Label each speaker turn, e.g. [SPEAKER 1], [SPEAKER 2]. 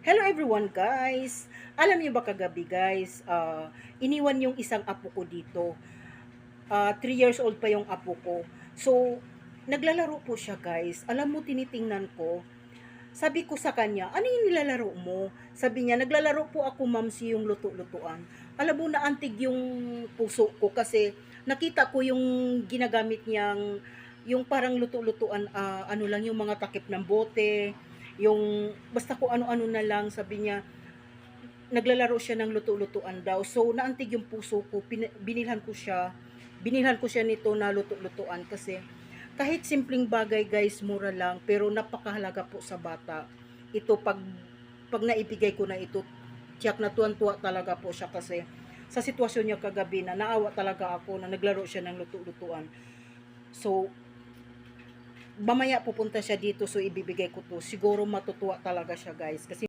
[SPEAKER 1] Hello everyone guys! Alam niyo ba kagabi guys, iniwan yung isang apo ko dito. 3 years old pa yung apo ko. So, naglalaro po siya guys. Alam mo, tinitingnan ko. Sabi ko sa kanya, ano yung nilalaro mo? Sabi niya, naglalaro po ako mamsi yung luto-lutuan. Alam mo, naantig yung puso ko kasi nakita ko yung ginagamit niyang, yung parang luto-lutuan, ano lang, yung mga takip ng bote, yung basta ko ano-ano na lang, sabi niya, naglalaro siya ng luto-lutuan daw. So, naantig yung puso ko, binilhan ko siya nito na luto-lutuan kasi kahit simpleng bagay guys, mura lang, pero napakahalaga po sa bata. Ito, pag naibigay ko na ito, tiyak na tuwan-tuwa talaga po siya kasi sa sitwasyon niya kagabi na naawa talaga ako na naglaro siya ng luto-lutuan. So, mamaya pupunta siya dito, so ibibigay ko to. Siguro matutuwa talaga siya guys kasi